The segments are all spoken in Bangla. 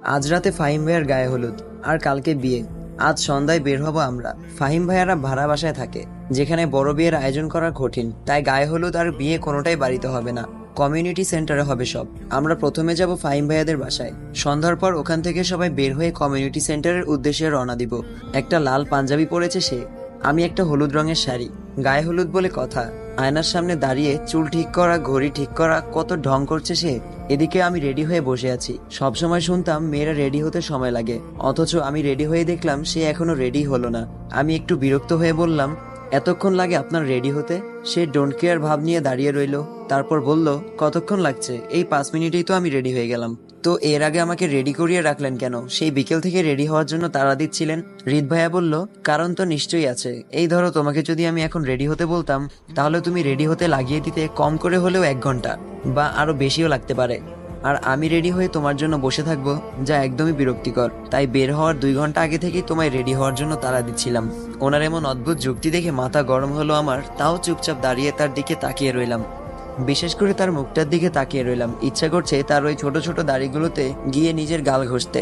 আজ রাতে ফাহিম ভাইয়ার গায়ে হলুদ, আর কালকে বিয়ে। আজ সন্ধ্যায় বের হব আমরা। ফাহিম ভাইয়ারা ভাড়া বাসায় থাকে, যেখানে বড় বিয়ের আয়োজন করা কঠিন, তাই গায়ে হলুদ আর বিয়ে কোনোটাই বাড়িতে হবে না, কমিউনিটি সেন্টারে হবে সব। আমরা প্রথমে যাব ফাহিম ভাইয়াদের বাসায়। সন্ধ্যার পর ওখান থেকে সবাই বের হয়ে কমিউনিটি সেন্টারের উদ্দেশ্যে রওনা দিব। একটা লাল পাঞ্জাবি পরেছে সে, আমি একটা হলুদ রঙের শাড়ি। গায়ে হলুদ বলে কথা, আয়নার সামনে দাঁড়িয়ে চুল ঠিক করা, ঘড়ি ঠিক করা, কত ঢং করছে সে। এদিকে আমি রেডি হয়ে বসে আছি। সবসময় শুনতাম মেয়েরা রেডি হতে সময় লাগে, অথচ আমি রেডি হয়ে দেখলাম সে এখনো রেডি হলো না। আমি একটু বিরক্ত হয়ে বললাম, এতক্ষণ লাগে আপনার রেডি হতে? সে ডোন্ট কেয়ার ভাব নিয়ে দাঁড়িয়ে রইলো। তারপর বলল, কতক্ষণ লাগছে? এই 5 মিনিটেই তো আমি রেডি হয়ে গেলাম। তো এর আগে আমাকে রেডি করিয়ে রাখলেন কেন? সেই বিকেল থেকে রেডি হওয়ার জন্য তাড়া দিচ্ছিলেন। হৃদ ভাইয়া বলল, কারণ তো নিশ্চয়ই আছে। এই ধরো, তোমাকে যদি আমি এখন রেডি হতে বলতাম, তাহলে তুমি রেডি হতে লাগিয়ে দিতে কম করে হলেও 1 ঘন্টা, বা আরো বেশিও লাগতে পারে। আর আমি রেডি হয়ে তোমার জন্য বসে থাকবো, যা একদমই বিরক্তিকর। তাই বের হওয়ার 2 ঘন্টা আগে থেকেই তোমায় রেডি হওয়ার জন্য তাড়া দিচ্ছিলাম। ওনার এমন অদ্ভুত যুক্তি দেখে মাথা গরম হলো আমার। তাও চুপচাপ দাঁড়িয়ে তার দিকে তাকিয়ে রইলাম। বিশেষ করে তার মুখটার দিকে তাকিয়ে রইলাম। ইচ্ছা করছে তার ওই ছোট ছোট দাড়িগুলোতে গিয়ে নিজের গাল ঘষতে।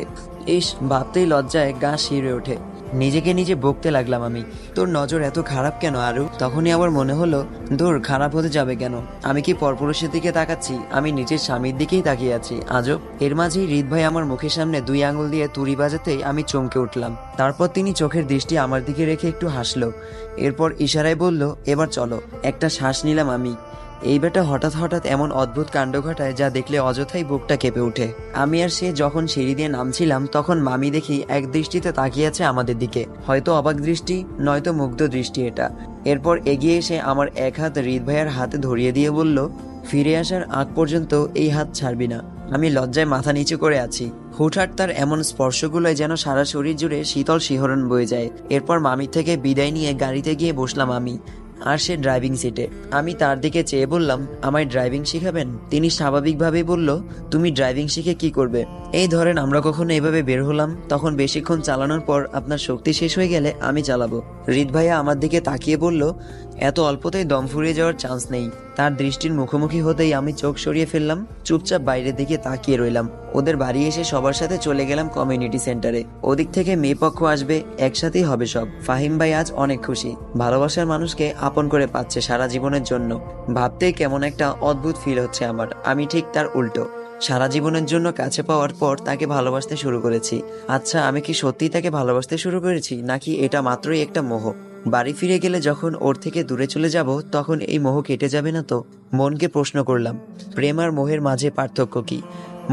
ইস, ভাবতেই লজ্জায় গা শিউরে ওঠে। নিজেকে নিজে বকতে লাগলাম আমি, তোর নজর এত খারাপ কেন আরু? তখনই আবার মনে হলো, দূর, খারাপ হতে যাবে কেন? আমি কি পরপুরুষের দিকে তাকাচ্ছি? আমি নিজের স্বামীর দিকেই তাকিয়ে আছি আজব। এর মাঝেই হৃদ ভাই আমার মুখের সামনে 2 আঙুল দিয়ে তুড়ি বাজাতেই আমি চমকে উঠলাম। তারপর তিনি চোখের দৃষ্টি আমার দিকে রেখে একটু হাসলো। এরপর ইশারায় বলল, এবার চলো। একটা শ্বাস নিলাম আমি। এই বেটা হঠাৎ হঠাৎ এমন অদ্ভুত কাণ্ড ঘটায় যা দেখলে অযথাই বুকটা কেঁপে ওঠে। আমি আর সে যখন সিঁড়ি দিয়ে নামছিলাম, তখন মামি দেখি এক দৃষ্টিতে তাকিয়ে আছে আমাদের দিকে। হয়তো অবাক দৃষ্টি, নয়তো মুগ্ধ দৃষ্টি এটা। এরপর এগিয়ে এসে আমার এক হাত হৃদ ভাইয়ার হাতে ধরিয়ে দিয়ে বলল, ফিরে আসার আগ পর্যন্ত এই হাত ছাড়বি না। আমি লজ্জায় মাথা নিচু করে আছি। হুটহাট তার এমন স্পর্শগুলোয় যেন সারা শরীর জুড়ে শীতল শিহরণ বয়ে যায়। এরপর মামির থেকে বিদায় নিয়ে গাড়িতে গিয়ে বসলাম আমি, আর সে ড্রাইভিং সিটে। আমি তার দিকে চেয়ে বললাম, আমায় ড্রাইভিং শিখাবেন? তিনি স্বাভাবিকভাবেই বলল, তুমি ড্রাইভিং শিখে কি করবে? এই ধরেন, আমরা কখনো এভাবে বের হলাম, তখন বেশিক্ষণ চালানোর পর আপনার শক্তি শেষ হয়ে গেলে আমি চালাবো। হৃদ ভাইয়া আমার দিকে তাকিয়ে বলল, এত অল্পতেই দম ফুরিয়ে যাওয়ার চান্স নেই। তার দৃষ্টির মুখোমুখি হতেই আমি চোখ সরিয়ে ফেললাম, চুপচাপ বাইরের দিকে তাকিয়ে রইলাম। ওদের বাড়ি এসে সবার সাথে চলে গেলাম কমিউনিটি সেন্টারে। ওদিক থেকে মেয়ে পক্ষ আসবে, একসাথেই হবে সব। ফাহিম ভাই আজ অনেক খুশি, ভালোবাসার মানুষকে আপন করে পাচ্ছে সারা জীবনের জন্য। ভাবতেই কেমন একটা অদ্ভুত ফিল হচ্ছে আমার। আমি ঠিক তার উল্টো, সারা জীবনের জন্য কাছে পাওয়ার পর তাকে ভালোবাসতে শুরু করেছি। আচ্ছা, আমি কি সত্যিই তাকে ভালোবাসতে শুরু করেছি, নাকি এটা মাত্রই একটা মোহ? বাড়ি ফিরে গেলে যখন ওর থেকে দূরে চলে যাব, তখন এই মোহ কেটে যাবে না তো? মনকে প্রশ্ন করলাম, প্রেম আর মোহের মাঝে পার্থক্য কি?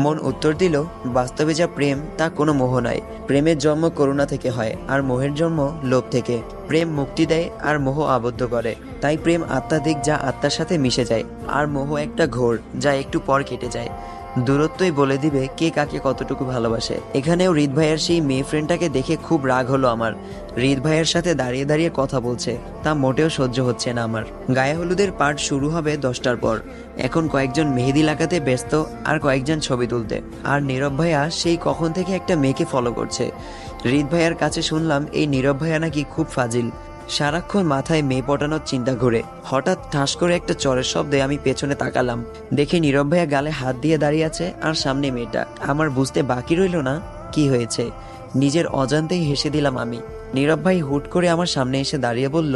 মন উত্তর দিল, বাস্তবে যা প্রেম তা কোনো মোহ নয়। প্রেমের জন্ম করুণা থেকে হয়, আর মোহের জন্ম লোভ থেকে। প্রেম মুক্তি দেয়, আর মোহ আবদ্ধ করে। তাই প্রেম আত্মাধিক, যা আত্মার সাথে মিশে যায়, আর মোহ একটা ঘোর, যা একটু পর কেটে যায়। দূরত্বই বলে দিবে কে কাকে কতটুকু ভালোবাসে। এখানেও হৃদ ভাইয়ের সেই মেয়ে ফ্রেন্ডটাকে দেখে খুব রাগ হলো আমার। হৃদ ভাইয়ের সাথে দাঁড়িয়ে দাঁড়িয়ে কথা বলছে, তা মোটেও সহ্য হচ্ছে না আমার। গায়ে হলুদের পার্ট শুরু হবে 10টার পর। এখন কয়েকজন মেহেদি লাগাতে ব্যস্ত, আর কয়েকজন ছবি তুলতে। আর নীরব ভাইয়া সেই কখন থেকে একটা মেয়েকে ফলো করছে। হৃদ ভাইয়ার কাছে শুনলাম, এই নীরব ভাইয়া নাকি খুব ফাজিল, সারাক্ষণ মাথায় মেয়ে পটানোর চিন্তা ঘুরে। হঠাৎ ঠাস করে একটা চরের শব্দে আমি পেছনে তাকালাম, দেখে নীরব ভাইয়া গালে হাত দিয়ে দাঁড়িয়ে আছে, আর সামনে মেয়েটা। আমার বুঝতে বাকি রইল না কি হয়েছে। নিজের অজান্তেই হেসে দিলাম আমি। নীরব ভাই হুট করে আমার সামনে এসে দাঁড়িয়ে বলল,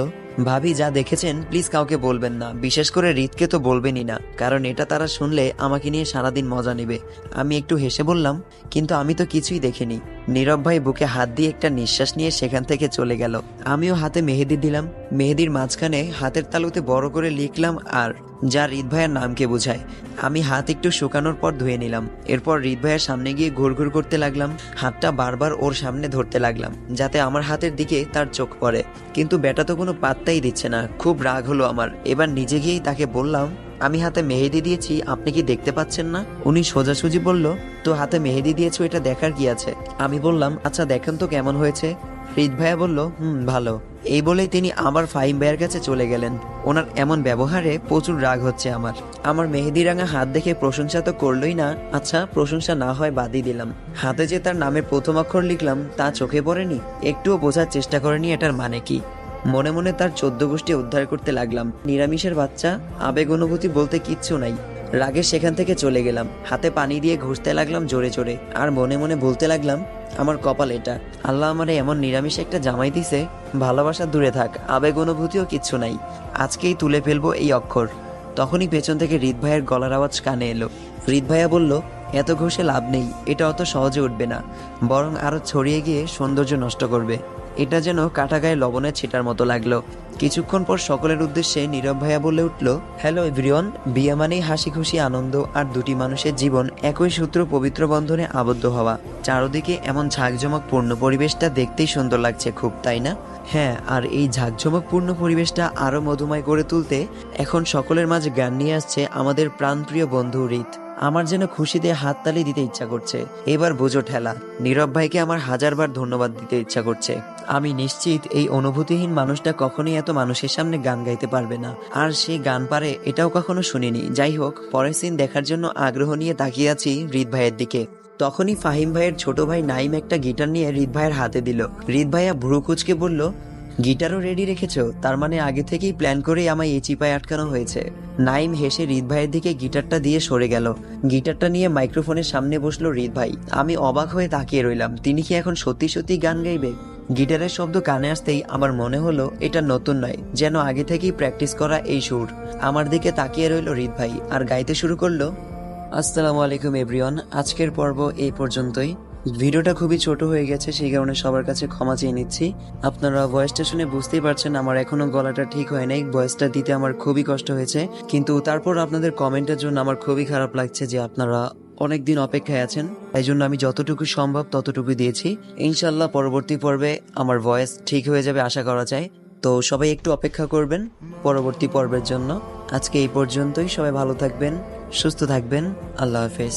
ভাবি, যা দেখেছেন প্লিজ কাউকে বলবেন না, বিশেষ করে হৃদকে তো বলবেনই না, কারণ এটা তারা শুনলে আমাকে নিয়ে সারাদিন মজা নেবে। আমি একটু হেসে বললাম, কিন্তু আমি তো কিছুই দেখিনি। নীরব ভাই বুকে হাত দিয়ে একটা নিঃশ্বাস নিয়ে সেখান থেকে চলে গেল। আমিও হাতে মেহেদি দিলাম। মেহেদির মাঝখানে হাতের তালুতে বড় করে লিখলাম আর, যা হৃদ ভাইয়ের নামকে বোঝায়। আমি হাত একটু শুকানোর পর ধুয়ে নিলাম। এরপর হৃদ ভাইয়ের সামনে গিয়ে ঘুরঘুর করতে লাগলাম। হাতটা বারবার ওর সামনে ধরতে লাগলাম, যাতে আমার হাতের দিকে তার চোখ পড়ে। কিন্তু বেটা তো কোনো পাত্তাই দিচ্ছে না। খুব রাগ হলো আমার। এবার নিজে গিয়েই তাকে বললাম, আমি হাতে মেহেদি দিয়েছি, আপনি কি দেখতে পাচ্ছেন না? উনি সোজাসুজি বলল, তো হাতে মেহেদি দিয়েছো, এটা দেখার কি আছে? আমি বললাম, আচ্ছা দেখেন তো কেমন হয়েছে। হৃদ ভাইয়া বলল, ভালো। এই বলেই তিনি আবার ফাহিম ভাইয়ের কাছে চলে গেলেন। ওনার এমন ব্যবহারে প্রচুর রাগ হচ্ছে আমার মেহেদি রাঙা হাত দেখে প্রশংসা তো করলোই না। আচ্ছা, প্রশংসা না হয় বাদই দিলাম, হাতে যে তার নামের প্রথম অক্ষর লিখলাম তা চোখে পড়েনি, একটুও বোঝার চেষ্টা করেনি এটার মানে কি। মনে মনে তার 14 গোষ্ঠী উদ্ধার করতে লাগলাম। নিরামিষের বাচ্চা, আবেগ অনুভূতি বলতে কিচ্ছু নাই। রাগে সেখান থেকে চলে গেলাম। হাতে পানি দিয়ে ঘুষতে লাগলাম জোরে জোরে, আর মনে মনে বলতে লাগলাম, আমার কপাল এটা, আল্লাহ আমারে এমন নিরামিষ একটা জামাই দিছে, ভালোবাসা দূরে থাক, আবেগ অনুভূতিও কিচ্ছু নাই, আজকেই তুলে ফেলবো এই অক্ষর। তখনই পেছন থেকে হৃদ ভাইয়ের গলার আওয়াজ কানে এলো। হৃদ ভাইয়া বলল, এত ঘষে লাভ নেই, এটা অত সহজে উঠবে না, বরং আরো ছড়িয়ে গিয়ে সৌন্দর্য নষ্ট করবে। এটা যেন কাটা গায়ে লবণের ছিটার মতো লাগলো। কিছুক্ষণ পর সকলের উদ্দেশ্যে নীরব ভাইয়া বলে উঠল, হ্যালো এভরিওয়ান, বিয়ে মানেই হাসি খুশি আনন্দ আর দুটি মানুষের জীবন একই সূত্র পবিত্র বন্ধনে আবদ্ধ হওয়া। চারদিকে এমন ঝাঁকঝমকপূর্ণ পরিবেশটা দেখতেই সুন্দর লাগছে খুব, তাই না? হ্যাঁ, আর এই ঝাঁকঝমকপূর্ণ পরিবেশটা আরো মধুময় করে তুলতে এখন সকলের মাঝে গান নিয়ে আসছে আমাদের প্রাণপ্রিয় বন্ধু হৃদ। আমার যেন খুশিতে হাততালি দিতে ইচ্ছা করছে। এবার বোঝো ঠেলা, নীরব ভাইকে আমার হাজারবার ধন্যবাদ দিতে ইচ্ছা করছে। আমি নিশ্চিত এই অনুভূতিহীন মানুষটা কখনোই এত মানুষের সামনে গান গাইতে পারবে না, আর সে গান পারে এটাও কখনো শুনিনি। যাই হোক, পরের সিন দেখার জন্য আগ্রহ নিয়ে তাকিয়ে আছি হৃদ ভাইয়ের দিকে। তখনই ফাহিম ভাইয়ের ছোট ভাই নাইম একটা গিটার নিয়ে হৃদ ভাইয়ের হাতে দিল। হৃদ ভাইয়া ভ্রু কুচকে বলল, গিটারও রেডি রেখেছো? তার মানে আগে থেকেই প্ল্যান করেই আমায় এই চিপায় আটকানো হয়েছে। নাইম হেসে হৃদ ভাইয়ের দিকে গিটারটা দিয়ে সরে গেল। গিটারটা নিয়ে মাইক্রোফোনের সামনে বসলো হৃদ ভাই। আমি অবাক হয়ে তাকিয়ে রইলাম, তিনি কি এখন সত্যি সত্যি গান গাইবে? গিটারের শব্দ কানে আসতেই আমার মনে হলো এটা নতুন নয়, যেন আগে থেকেই প্র্যাকটিস করা এই সুর। আমার দিকে তাকিয়ে রইল হৃদ ভাই আর গাইতে শুরু করলো, আসসালামু আলাইকুম এভরিওয়ান, আজকের পর্ব এই পর্যন্তই। ভিডিওটা খুবই ছোট হয়ে গেছে, সেই কারণে সবার কাছে ক্ষমা চেয়ে নিচ্ছি। আপনারা ভয়েসটা শুনে বুঝতেই পারছেন আমার এখনো গলাটা ঠিক হয় নাই, ভয়েসটা দিতে আমার খুবই কষ্ট হয়েছে। কিন্তু তারপর আপনাদের কমেন্টের জন্য আমার খুবই খারাপ লাগছে যে আপনারা অনেকদিন অপেক্ষায় আছেন, তাই জন্য আমি যতটুকু সম্ভব ততটুকু দিয়েছি। ইনশাল্লাহ পরবর্তী পর্বে আমার ভয়েস ঠিক হয়ে যাবে আশা করা যায়। তো সবাই একটু অপেক্ষা করবেন পরবর্তী পর্বের জন্য। আজকে এই পর্যন্তই, সবাই ভালো থাকবেন, সুস্থ থাকবেন, আল্লাহ হাফেজ।